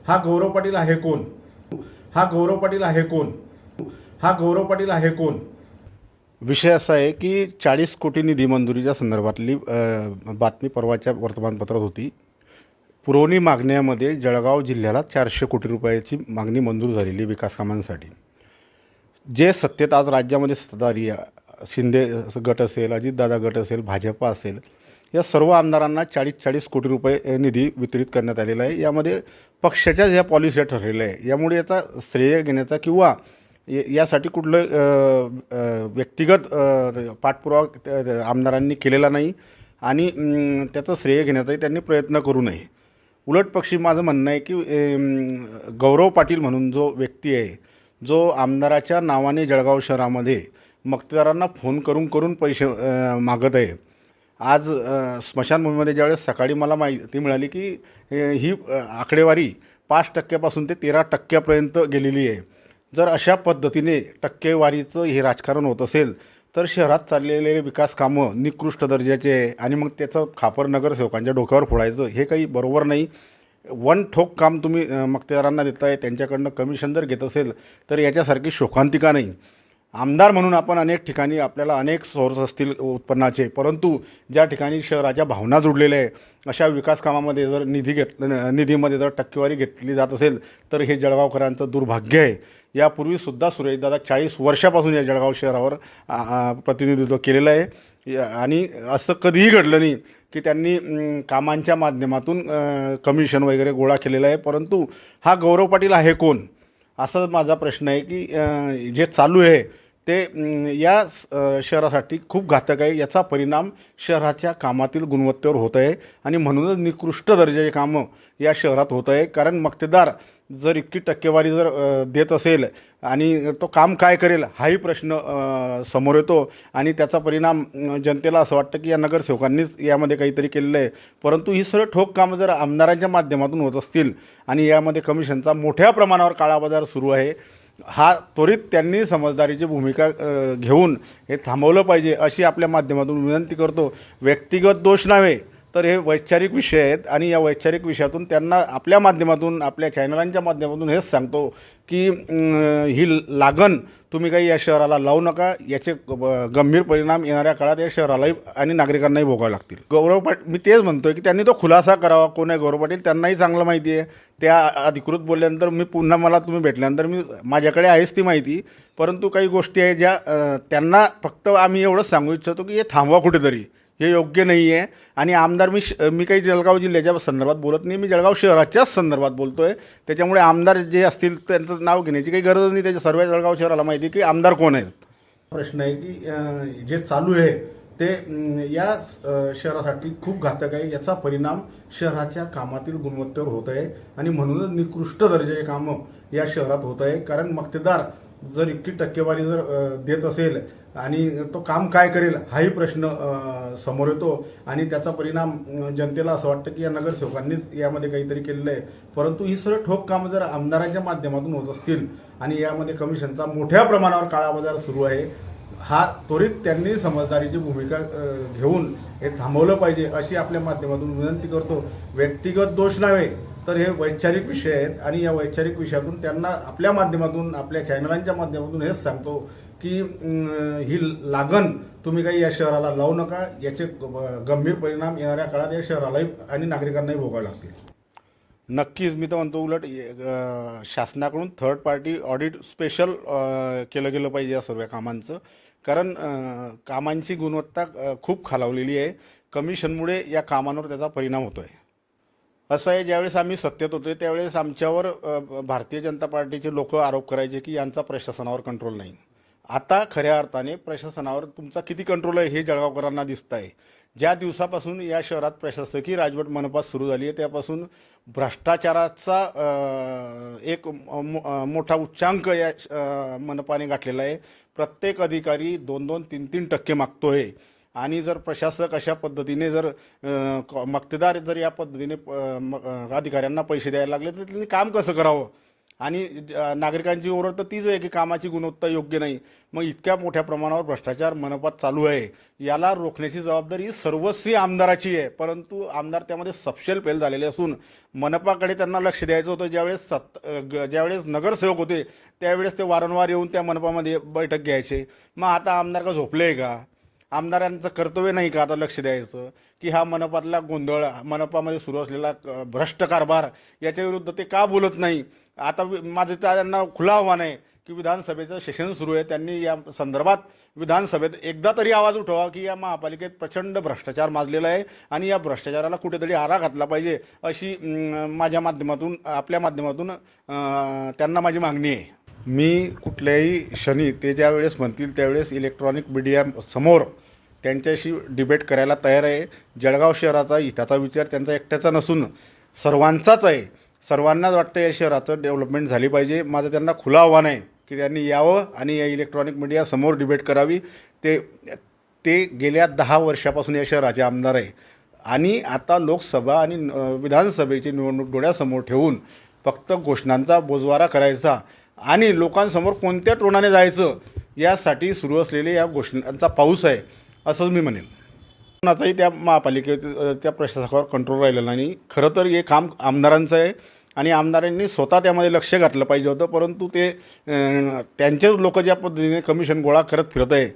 हा गौरव पाटील आहे कोण? हा गौरव पाटील आहे कोण? हा गौरव पाटील आहे कोण? विषय असा आहे की 40 कोटी निधी मंजुरीच्या संदर्भातली बातमी परवाच्या वर्तमानपत्रात होती. पुरवणी मागण्यामध्ये जळगाव जिल्ह्याला 400 कोटी रुपयाची मागणी मंजूर झालेली विकास कामांसाठी. जे सत्तेत आज राज्यामध्ये सत्ताधारी शिंदे गट असेल, अजितदादा गट असेल, भाजपा असेल, या सर्व आमदारांना 40-40 कोटी रुपये निधी वितरित करण्यात आलेला आहे. यामध्ये पक्षाच्या ज्या पॉलिसी ठरलेल्या आहे, यामुळे याचा श्रेय घेण्याचा किंवा यासाठी कुठलं व्यक्तिगत पाठपुरावा आमदारांनी केलेला नाही आणि त्याचं श्रेय घेण्याचाही त्यांनी प्रयत्न करू नये. उलट पक्षी माझं म्हणणं आहे की गौरव पाटील म्हणून जो व्यक्ती आहे, जो आमदाराच्या नावाने जळगाव शहरामध्ये मक्तेदारांना फोन करून करून पैसे मागत आहे. आज स्मशानभूमीमध्ये ज्यावेळेस सकाळी मला माहिती मिळाली की ही आकडेवारी 5% ते 13% गेलेली आहे. जर अशा पद्धतीने टक्केवारीचं हे राजकारण होत असेल तर शहरात चाललेले विकास कामं निकृष्ट दर्जाचे आहे आणि मग त्याचं खापर नगरसेवकांच्या डोक्यावर फोडायचं हे काही बरोबर नाही. वन ठोक काम तुम्ही मक्तेदारांना देताय, त्यांच्याकडनं कमिशन जर घेत असेल तर याच्यासारखी शोकांतिका नाही. आमदार म्हणून आपण अनेक ठिकाणी आपल्याला अनेक सोर्स असतील उत्पन्नाचे, परंतु ज्या ठिकाणी शहराच्या भावना जुडलेल्या आहे अशा विकास कामामध्ये जर निधीमध्ये जर टक्केवारी घेतली जात असेल तर हे जळगावकरांचं दुर्भाग्य आहे. यापूर्वीसुद्धा सुरेशदादा 40 वर्षापासून या जळगाव शहरावर प्रतिनिधित्व केलेलं आहे आणि असं कधीही घडलं नाही की त्यांनी कामांच्या माध्यमातून कमिशन वगैरे गोळा केलेलं आहे. परंतु हा गौरव पाटील आहे कोण, असा माझा प्रश्न आहे की जे चालू आहे ते या शहरासाठी खूप घातक आहे. याचा परिणाम शहराच्या कामातील गुणवत्तेवर होत आहे आणि म्हणूनच निकृष्ट दर्जाचे कामं या शहरात होत आहे. कारण मक्तेदार जर इतकी टक्केवारी जर देत असेल आणि तो काम काय करेल हाही प्रश्न समोर येतो आणि त्याचा परिणाम जनतेला असं वाटतं की या नगरसेवकांनीच यामध्ये काहीतरी केलेलं आहे. परंतु ही सर्व ठोक कामं जर आमदारांच्या माध्यमातून होत असतील आणि यामध्ये कमिशनचा मोठ्या प्रमाणावर काळाबाजार सुरू आहे, हा त्वरित त्यांनी समजदारीची भूमिका घेऊन हे थांबवलं पाहिजे अशी आपल्या माध्यमातून विनंती करतो. व्यक्तिगत दोष नव्हे तर हे वैचारिक विषय आहेत आणि या वैचारिक विषयातून त्यांना आपल्या माध्यमातून आपल्या चॅनलांच्या माध्यमातून हेच सांगतो की ही लागण तुम्ही काही या शहराला लावू नका. याचे गंभीर परिणाम येणाऱ्या काळात या शहरालाही आणि नागरिकांनाही भोगावे लागतील. गौरव पाटील, मी तेच म्हणतो आहे की त्यांनी तो खुलासा करावा. कोण आहे गौरव पाटील त्यांनाही चांगलं माहिती आहे. त्या अधिकृत बोलल्यानंतर मी पुन्हा मला तुम्ही भेटल्यानंतर माझ्याकडे आहेच ती माहिती, परंतु काही गोष्टी आहे ज्या त्यांना फक्त आम्ही एवढंच सांगू इच्छितो की हे थांबवा कुठेतरी, हे योग्य नाही आहे. आणि आमदार मी काही जळगाव जिल्ह्याच्या संदर्भात बोलत नाही, मी जळगाव शहराच्याच संदर्भात बोलतो आहे. त्याच्यामुळे आमदार जे असतील त्यांचं नाव घेण्याची काही गरज नाही. त्याच्या सर्व जळगाव शहराला माहिती आहे की आमदार कोण आहेत. प्रश्न आहे की जे चालू आहे ते या शहरासाठी खूप घातक आहे. याचा परिणाम शहराच्या कामातील गुणवत्तेवर होत आहे आणि म्हणूनच निकृष्ट दर्जाचे कामं या शहरात होत आहे. कारण मक्तेदार जर इतकी टक्केवारी जर देत असेल आणि तो काम काय करेल हाही प्रश्न समोर येतो आणि त्याचा परिणाम जनतेला असं वाटतं की या नगरसेवकांनीच यामध्ये काहीतरी केलेलं आहे. परंतु ही सर्व ठोक कामं जर आमदारांच्या माध्यमातून होत असतील आणि यामध्ये कमिशनचा मोठ्या प्रमाणावर काळाबाजार सुरू आहे, हा त्वरित त्यांनी समजदारीची भूमिका घेऊन हे थांबवलं पाहिजे अशी आपल्या माध्यमातून विनंती करतो. व्यक्तिगत दोष नव्हे तर हे वैचारिक विषय आहेत आणि या वैचारिक विषयातून त्यांना आपल्या माध्यमातून आपल्या चॅनलांच्या माध्यमातून हेच सांगतो की ही लागण तुम्ही काही या शहराला लावू नका. याचे गंभीर परिणाम येणाऱ्या काळात या शहरालाही आणि नागरिकांनाही भोगावे लागतील. नक्कीच मी तर म्हणतो उलट शासनाकडून थर्ड पार्टी ऑडिट स्पेशल केलं गेलं पाहिजे या सर्व कामांचं. कारण कामांची गुणवत्ता खूप खालावलेली आहे. कमिशनमुळे या कामांवर त्याचा परिणाम होतो आहे. असं आहे, ज्यावेळेस आम्ही सत्तेत होतो त्यावेळेस आमच्यावर भारतीय जनता पार्टीचे लोक आरोप करायचे की यांचा प्रशासनावर कंट्रोल नाही. आता खऱ्या अर्थाने प्रशासनावर तुमचा किती कंट्रोल आहे हे जळगावकरांना दिसतं आहे. ज्या दिवसापासून या शहरात प्रशासकीय राजवट मनपात सुरू झाली आहे त्यापासून भ्रष्टाचाराचा एक मोठा उच्चांक या मनपाने गाठलेला आहे. प्रत्येक अधिकारी 2-2, 3-3% मागतोय आणि जर प्रशासक अशा पद्धतीने जर मक्तेदार जर या पद्धतीने अधिकाऱ्यांना पैसे द्यायला लागले तर त्यांनी काम कसं करावं आणि नागरिकांची ओरड तर तीच आहे की कामाची गुणवत्ता योग्य नाही. मग इतक्या मोठ्या प्रमाणावर भ्रष्टाचार मनपात चालू आहे, याला रोखण्याची जबाबदारी सर्वस्वी आमदाराची आहे. परंतु आमदार त्यामध्ये सपशेल फेल झालेले असून मनपाकडे त्यांना लक्ष द्यायचं होतं. ज्यावेळेस नगरसेवक होते त्यावेळेस ते वारंवार येऊन त्या मनपामध्ये बैठक घ्यायचे. मग आता आमदार का झोपले आहे का? आमदारांचं कर्तव्य नाही का आता लक्ष द्यायचं की हा मनपातला गोंधळ, मनपामध्ये सुरू असलेला भ्रष्ट कारभार याच्याविरुद्ध ते का बोलत नाही? आता माझं त्यांना खुलं आव्हान आहे की विधानसभेचं सेशन सुरू आहे, त्यांनी या संदर्भात विधानसभेत एकदा तरी आवाज उठवा की या महापालिकेत प्रचंड भ्रष्टाचार माजलेला आहे आणि या भ्रष्टाचाराला कुठेतरी आळा घातला पाहिजे, अशी माझ्या माध्यमातून, आपल्या माध्यमातून त्यांना माझी मागणी आहे. मी कुठल्याही क्षणी ते ज्या वेळेस म्हणतील त्यावेळेस इलेक्ट्रॉनिक मीडिया समोर त्यांच्याशी डिबेट करायला तयार आहे. जळगाव शहराचा हिताचा विचार त्यांचा एकट्याचा नसून सर्वांचाच आहे. सर्वांनाच वाटतं या शहराचं डेव्हलपमेंट झाली पाहिजे. माझं त्यांना खुलं आव्हान आहे की त्यांनी यावं आणि या इलेक्ट्रॉनिक मीडिया समोर डिबेट करावी. ते ते गेल्या 10 वर्षापासून या शहराचे आमदार आहे आणि आता लोकसभा आणि विधानसभेची निवडणूक डोळ्यासमोर ठेवून फक्त घोषणांचा बोजवारा करायचा आणि लोकांसमोर कोणत्या टोनाने जायचं यासाठी सुरू असलेले या घोषणांचा पाऊस आहे, असंच मी म्हणेन. कोणाचाही त्या महापालिकेत त्या प्रशासकावर कंट्रोल राहिलेला नाही. खरं तर हे काम आमदारांचं आहे आणि आमदारांनी स्वतः त्यामध्ये लक्ष घातलं पाहिजे होतं. परंतु ते त्यांचेच लोक ज्या पद्धतीने कमिशन गोळा करत फिरत आहे